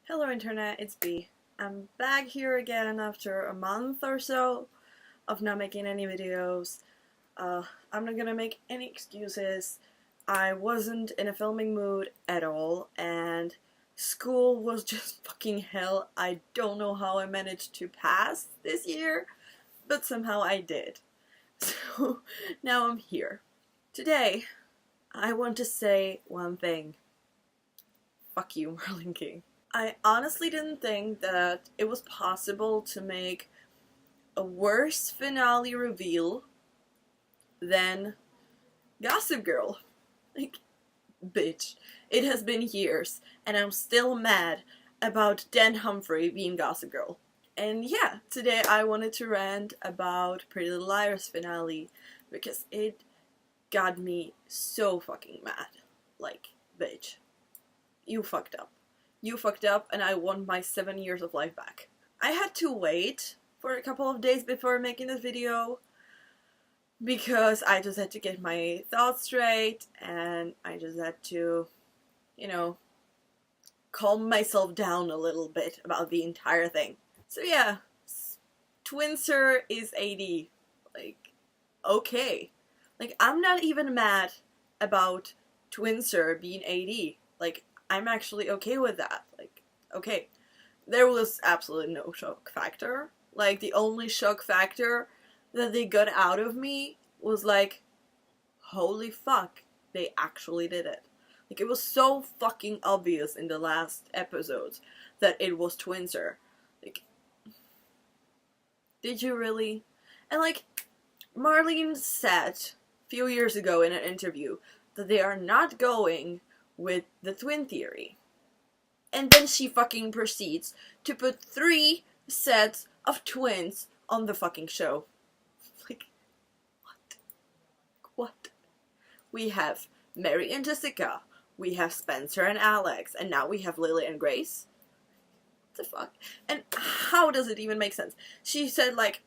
Hello Internet, it's B. I'm back here again after a month or so of not making any videos. I'm not gonna make any excuses. I wasn't in a filming mood at all, and school was just fucking hell. I don't know how I managed to pass this year, but somehow I did. So now I'm here. Today, I want to say one thing. Fuck you, Marlene. I honestly didn't think that it was possible to make a worse finale reveal than Gossip Girl. Like, bitch. It has been years, and I'm still mad about Dan Humphrey being Gossip Girl. And yeah, today I wanted to rant about Pretty Little Liars finale, because it got me so fucking mad. Like, bitch. You fucked up. You fucked up, and I want my 7 years of life back. I had to wait for a couple of days before making this video because I just had to get my thoughts straight, and I just had to, calm myself down a little bit about the entire thing. So yeah, Twinser is 80. Like, okay. Like, I'm not even mad about Twinser being 80. Like, I'm actually okay with that. Like, okay. There was absolutely no shock factor. Like, the only shock factor that they got out of me was like, holy fuck, they actually did it. Like, it was so fucking obvious in the last episodes that it was Twinser. Like, did you really? And like, Marlene said a few years ago in an interview that they are not going with the twin theory. And then she fucking proceeds to put 3 sets of twins on the fucking show. Like, what? What? We have Mary and Jessica. We have Spencer and Alex. And now we have Lily and Grace. What the fuck? And how does it even make sense? She said, like,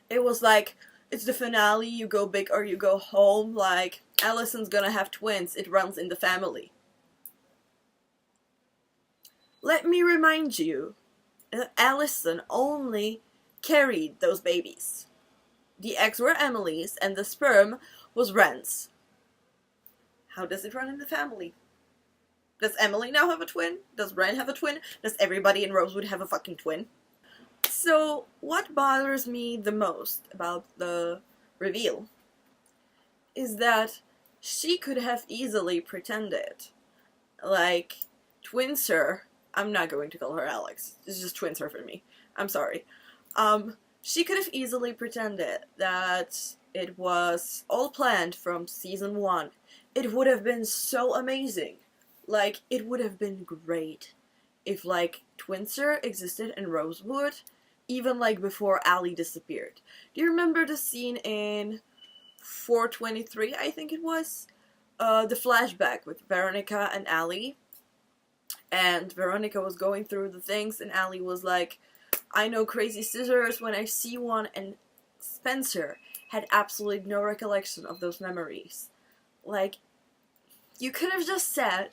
it was like, it's the finale, you go big or you go home, like, Allison's gonna have twins, it runs in the family. Let me remind you that Allison only carried those babies. The eggs were Emily's and the sperm was Ren's. How does it run in the family? Does Emily now have a twin? Does Ren have a twin? Does everybody in Rosewood have a fucking twin? So, what bothers me the most about the reveal is that she could have easily pretended. Like, Twinser, I'm not going to call her Alex, it's just Twinser for me, I'm sorry. She could have easily pretended that it was all planned from season 1. It would have been so amazing. Like, it would have been great if, like, Twinser existed in Rosewood, even, like, before Allie disappeared. Do you remember the scene in 423, I think it was? The flashback with Veronica and Allie. And Veronica was going through the things, and Allie was like, I know crazy scissors when I see one, and Spencer had absolutely no recollection of those memories. Like, you could have just said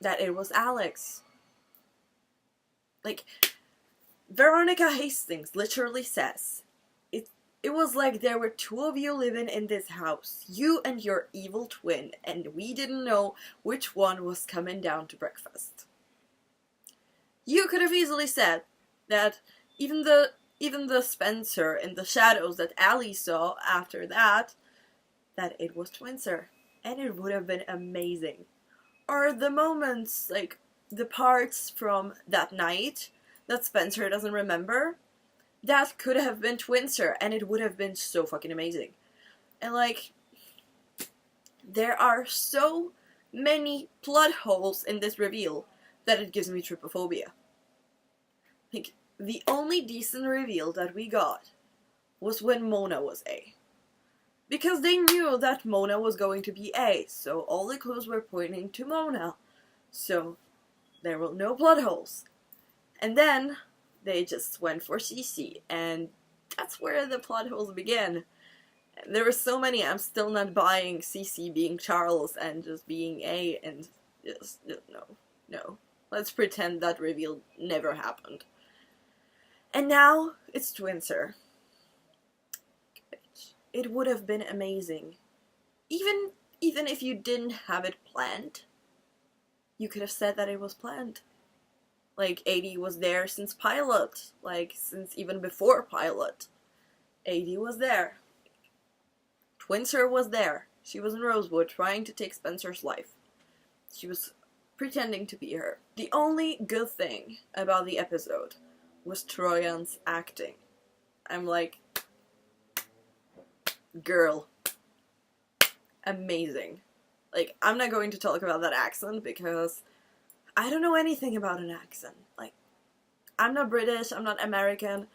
that it was Alex. Like, Veronica Hastings literally says, it was like there were 2 of you living in this house, you and your evil twin, and we didn't know which one was coming down to breakfast. You could have easily said that even the Spencer in the shadows that Allie saw after that it was Twinser, and it would have been amazing. Or the moments, like, the parts from that night that Spencer doesn't remember, that could have been Twinser, and it would have been so fucking amazing. And, like, there are so many plot holes in this reveal that it gives me trypophobia. Like, the only decent reveal that we got was when Mona was A. Because they knew that Mona was going to be A, so all the clues were pointing to Mona. So, there were no plot holes. And then they just went for Cece, and that's where the plot holes begin. And there were so many. I'm still not buying Cece being Charles and just being A, and just no. Let's pretend that reveal never happened. And now it's Twinser. It would have been amazing. Even if you didn't have it planned, you could have said that it was planned. Like, AD was there since pilot. Like, since even before pilot. AD was there. Twinser was there. She was in Rosewood trying to take Spencer's life. She was pretending to be her. The only good thing about the episode was Troyan's acting. I'm like, girl, amazing. Like, I'm not going to talk about that accent because I don't know anything about an accent. Like, I'm not British, I'm not American,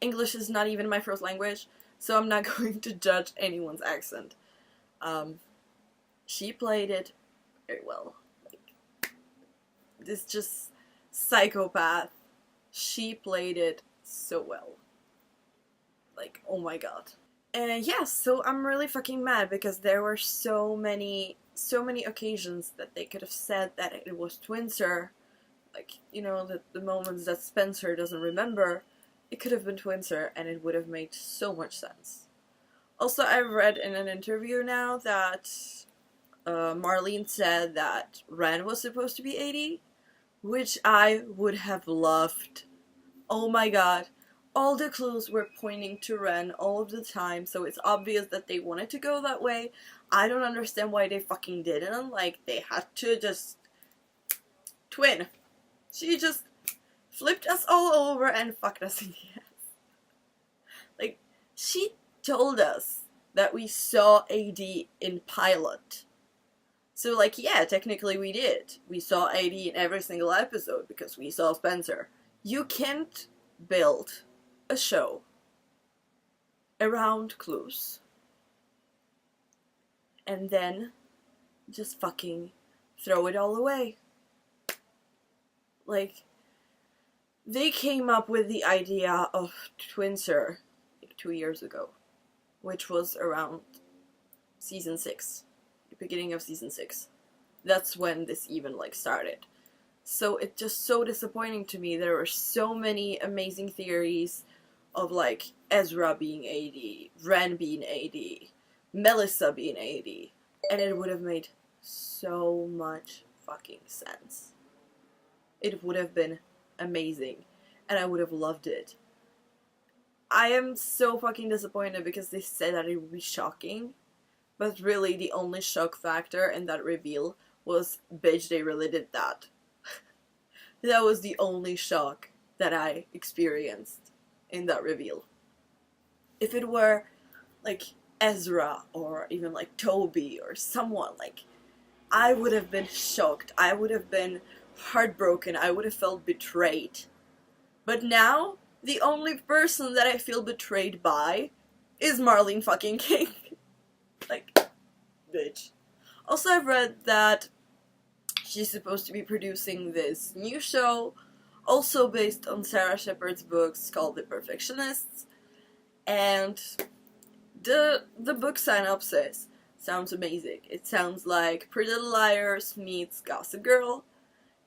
English is not even my first language, so I'm not going to judge anyone's accent. She played it very well. Like, this just psychopath. She played it so well. Like, oh my god. And yeah, so I'm really fucking mad because there were so many occasions that they could have said that it was Twinser. Like, you know, the moments that Spencer doesn't remember, it could have been Twinser and it would have made so much sense. Also, I've read in an interview now that Marlene said that Ren was supposed to be 80, which I would have loved. Oh my god. All the clues were pointing to Ren all of the time, so it's obvious that they wanted to go that way. I don't understand why they fucking didn't. Like, they had to just twin. She just flipped us all over and fucked us in the ass. Like, she told us that we saw AD in pilot. So, like, yeah, technically we did. We saw AD in every single episode because we saw Spencer. You can't build a show around clues and then just fucking throw it all away. Like, they came up with the idea of Twinser like 2 years ago, which was around season 6, the beginning of season 6. That's when this even like started. So it's just so disappointing to me. There were so many amazing theories of like Ezra being AD, Ren being AD, Melissa being AD, and it would have made so much fucking sense. It would have been amazing, and I would have loved it. I am so fucking disappointed because they said that it would be shocking, but really the only shock factor in that reveal was, bitch, they really did that. That was the only shock that I experienced in that reveal. If it were like Ezra or even like Toby or someone, like, I would have been shocked. I would have been heartbroken. I would have felt betrayed. But now, the only person that I feel betrayed by is Marlene fucking King. Like, bitch. Also, I've read that she's supposed to be producing this new show, also based on Sarah Shepard's books called The Perfectionists, and the book synopsis sounds amazing. It sounds like Pretty Little Liars meets Gossip Girl,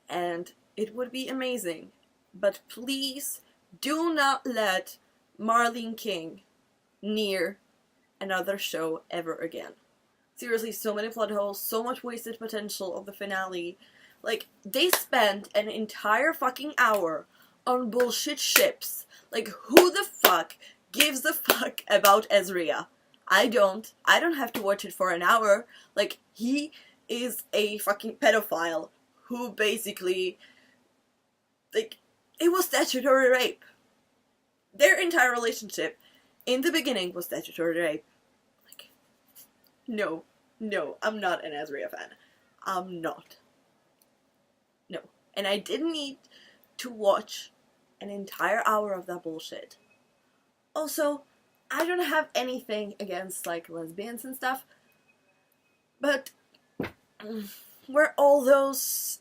and it would be amazing. But please do not let Marlene King near another show ever again. Seriously, so many plot holes, so much wasted potential of the finale. Like, they spent an entire fucking hour on bullshit ships. Like, who the fuck gives a fuck about Ezria? I don't. I don't have to watch it for an hour. Like, he is a fucking pedophile who basically, like, it was statutory rape. Their entire relationship in the beginning was statutory rape. Like, no, I'm not an Ezria fan. I'm not. No. And I didn't need to watch an entire hour of that bullshit. Also, I don't have anything against, like, lesbians and stuff, but were all those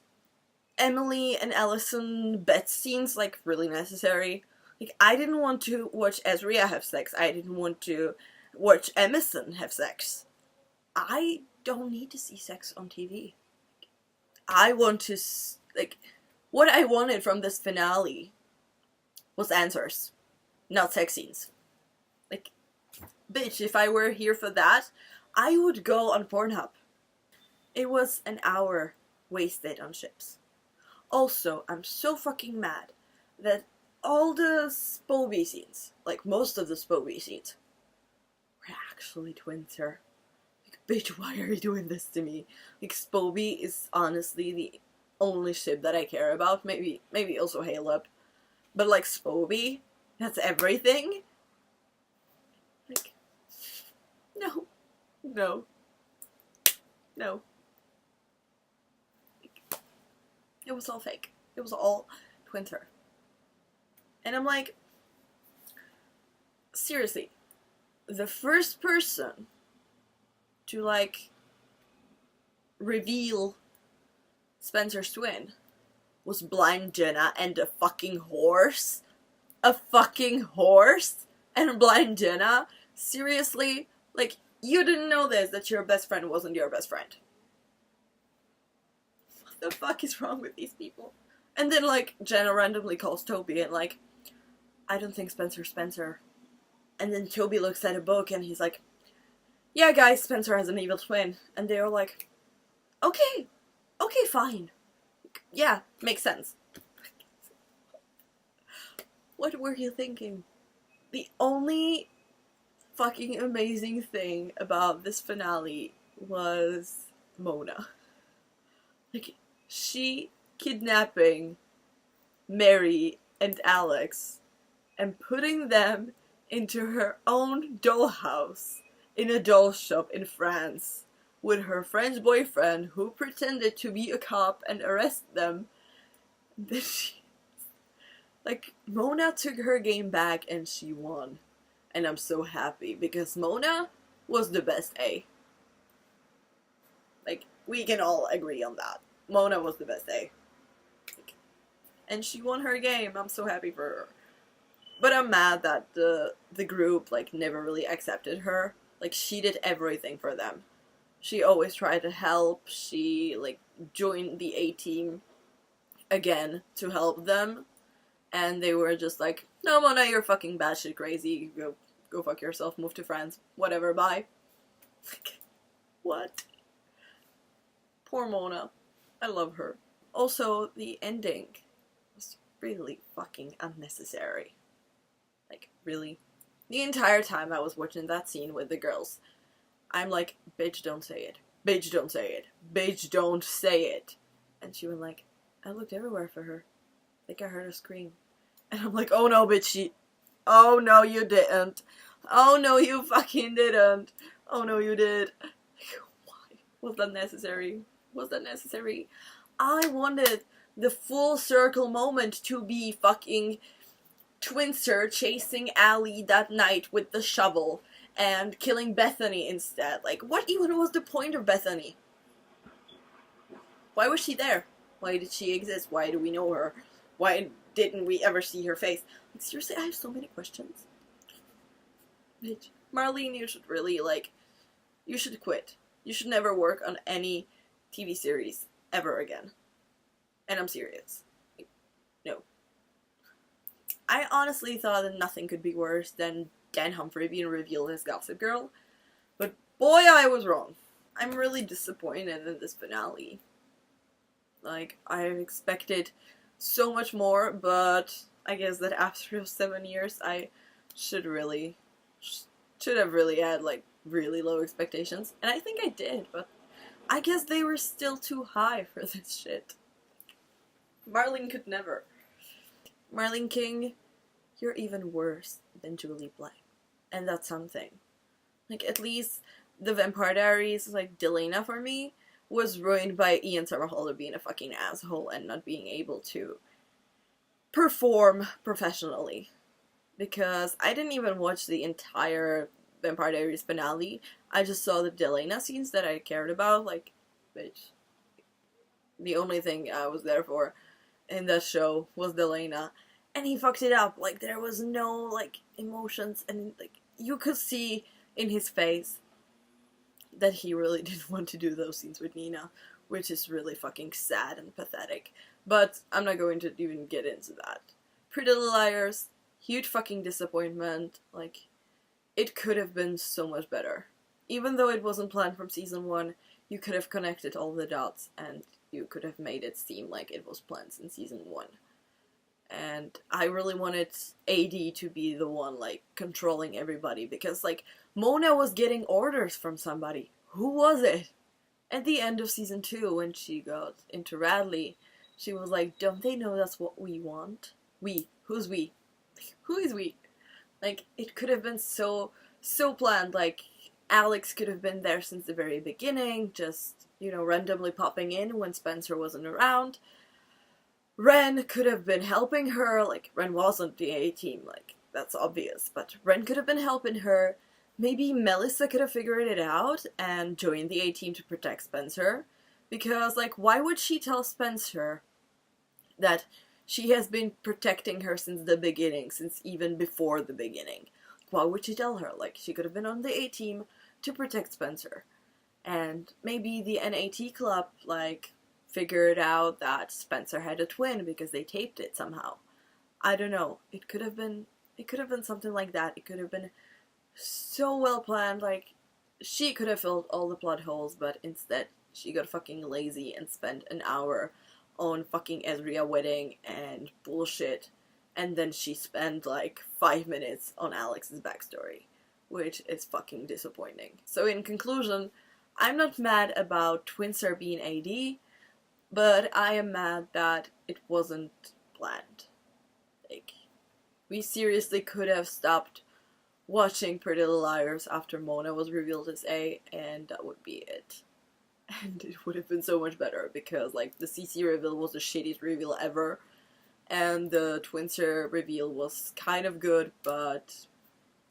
Emily and Allison bet scenes, like, really necessary? Like, I didn't want to watch Ezria have sex. I didn't want to watch Emerson have sex. I don't need to see sex on TV. I want to, like, What I wanted from this finale was answers, not sex scenes. Like, bitch, if I were here for that, I would go on Pornhub. It was an hour wasted on ships. Also, I'm so fucking mad that all the Spoby scenes, like most of the Spoby scenes, were actually twinter. Like, bitch, why are you doing this to me? Like, Spoby is honestly the only ship that I care about. Maybe also Haleb. But like, Spoby, that's everything? Like, no. No. No. It was all fake. It was all twinter. And I'm like, seriously, the first person to, like, reveal Spencer's twin was Blind Jenna and a fucking horse? A fucking horse? And Blind Jenna? Seriously? Like, you didn't know this, that your best friend wasn't your best friend. What the fuck is wrong with these people? And then, like, Jenna randomly calls Toby and, like, I don't think Spencer's Spencer. And then Toby looks at a book and he's like, yeah, guys, Spencer has an evil twin. And they're like, okay, fine. Yeah, makes sense. What were you thinking? The only fucking amazing thing about this finale was Mona. Like, she kidnapping Mary and Alex and putting them into her own dollhouse in a doll shop in France with her French boyfriend who pretended to be a cop and arrest them. Then she, like, Mona took her game back and she won. And I'm so happy because Mona was the best A. Like, we can all agree on that. Mona was the best A. Like, and she won her game. I'm so happy for her. But I'm mad that the group, like, never really accepted her. Like, she did everything for them. She always tried to help. She, like, joined the A-team again to help them. And they were just like, no, Mona, you're fucking batshit crazy. Go fuck yourself. Move to France. Whatever, bye. Like, what? Poor Mona. I love her. Also, the ending was really fucking unnecessary. Like, really? The entire time I was watching that scene with the girls, I'm like, bitch, don't say it. Bitch, don't say it. Bitch, don't say it. And she went like, I looked everywhere for her. I think I heard her scream. And I'm like, oh no, bitch, oh no, you didn't. Oh no, you fucking didn't. Oh no, you did. Like, why? Was that necessary? Was that necessary? I wanted the full circle moment to be fucking Twinster chasing Allie that night with the shovel and killing Bethany instead. Like, what even was the point of Bethany? Why was she there? Why did she exist? Why do we know her? Why didn't we ever see her face? Like, seriously, I have so many questions. Bitch. Marlene, you should really, like, you should quit. You should never work on any TV series ever again. And I'm serious. Like, no. I honestly thought that nothing could be worse than Dan Humphrey being revealed as Gossip Girl. But boy, I was wrong. I'm really disappointed in this finale. Like, I expected so much more, but I guess that after 7 years, I should have really had, like, really low expectations. And I think I did, but I guess they were still too high for this shit. Marlene could never. Marlene King, you're even worse than Julie Blank. And that's something. Like, at least the Vampire Diaries, like, Delena for me, was ruined by Ian Somerhalder being a fucking asshole and not being able to perform professionally. Because I didn't even watch the entire Vampire Diaries finale. I just saw the Delena scenes that I cared about. Like, bitch. The only thing I was there for in that show was Delena. And he fucked it up. Like, there was no, like, emotions. And, like, you could see in his face that he really didn't want to do those scenes with Nina. Which is really fucking sad and pathetic. But I'm not going to even get into that. Pretty Little Liars, huge fucking disappointment. Like, it could have been so much better. Even though it wasn't planned from season 1, you could have connected all the dots and you could have made it seem like it was planned in season 1. And I really wanted AD to be the one, like, controlling everybody, because, like, Mona was getting orders from somebody. Who was it? At the end of season 2, when she got into Radley, she was like, don't they know that's what we want? We. Who's we? Who is we? Like, it could have been so planned. Like, Alex could have been there since the very beginning, just, you know, randomly popping in when Spencer wasn't around. Ren could have been helping her, like, Ren wasn't the A-team, like, that's obvious, but Ren could have been helping her. Maybe Melissa could have figured it out and joined the A-team to protect Spencer, because, like, why would she tell Spencer that she has been protecting her since the beginning, since even before the beginning? Why would she tell her? Like, she could have been on the A-team to protect Spencer. And maybe the NAT club, like, figured out that Spencer had a twin because they taped it somehow. I don't know. It could have been something like that. It could have been so well planned. Like, she could have filled all the plot holes, but instead she got fucking lazy and spent an hour on fucking Ezria wedding and bullshit, and then she spent like 5 minutes on Alex's backstory, which is fucking disappointing. So in conclusion, I'm not mad about Twinser being AD, but I am mad that it wasn't planned. Like, we seriously could have stopped watching Pretty Little Liars after Mona was revealed as A, and that would be it. And it would have been so much better, because, like, the CC reveal was the shittiest reveal ever, and the Twinser reveal was kind of good, but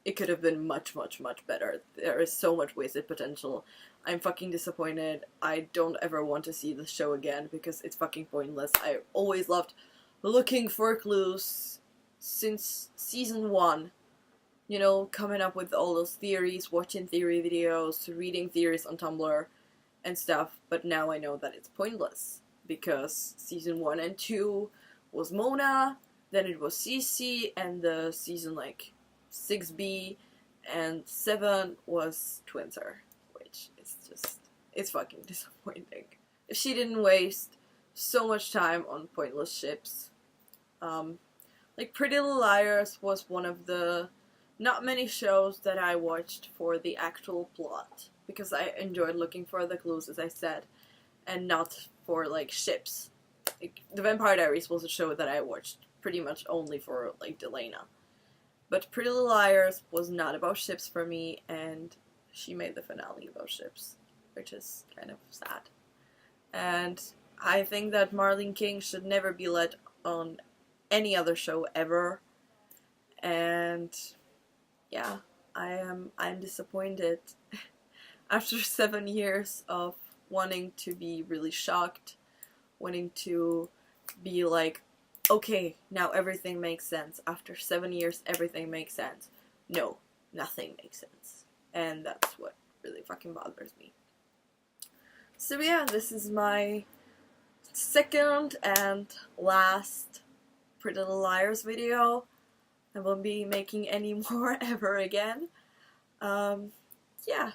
it could have been much, much, much better. There is so much wasted potential. I'm fucking disappointed. I don't ever want to see the show again because it's fucking pointless. I always loved looking for clues since season 1. You know, coming up with all those theories, watching theory videos, reading theories on Tumblr and stuff. But now I know that it's pointless because season 1 and 2 was Mona, then it was CC, and the season like 6B and 7 was Twinser, which is just, it's fucking disappointing. If she didn't waste so much time on pointless ships. Like, Pretty Little Liars was one of the not many shows that I watched for the actual plot, because I enjoyed looking for the clues, as I said, and not for, like, ships. Like, The Vampire Diaries was a show that I watched pretty much only for, like, Delena. But Pretty Little Liars was not about ships for me, and she made the finale about ships, which is kind of sad. And I think that Marlene King should never be let on any other show ever. And yeah, I'm disappointed. After 7 years of wanting to be really shocked, wanting to be like, okay, now everything makes sense. After 7 years, everything makes sense. No, nothing makes sense. And that's what really fucking bothers me. So yeah, this is my second and last Pretty Little Liars video. I won't be making any more ever again. Yeah,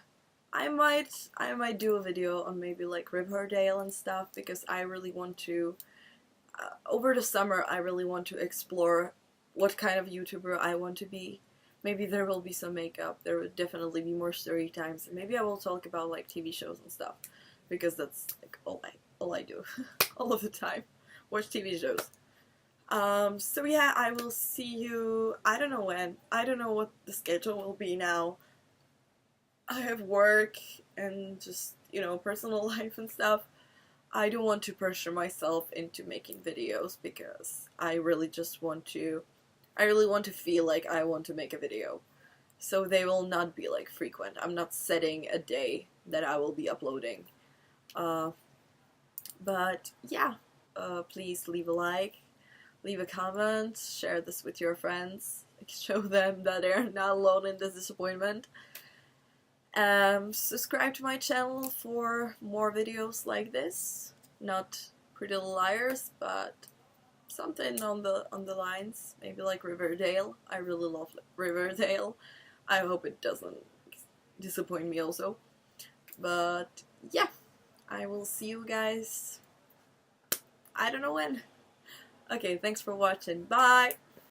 I might do a video on maybe like Riverdale and stuff, because I really want to, over the summer, I really want to explore what kind of YouTuber I want to be. Maybe there will be some makeup, there will definitely be more story times, and maybe I will talk about like TV shows and stuff, because that's like all I do, all of the time, watch TV shows. So yeah, I will see you, I don't know when, I don't know what the schedule will be now. I have work and just, you know, personal life and stuff. I don't want to pressure myself into making videos, because I really want to feel like I want to make a video. So they will not be like frequent. I'm not setting a day that I will be uploading. But yeah, please leave a like, leave a comment, share this with your friends, show them that they're not alone in this disappointment. Subscribe to my channel for more videos like this. Not Pretty Little Liars, but something on the lines, maybe like Riverdale. I really love Riverdale. I hope it doesn't disappoint me also. But yeah, I will see you guys, I don't know when. Okay, thanks for watching. Bye!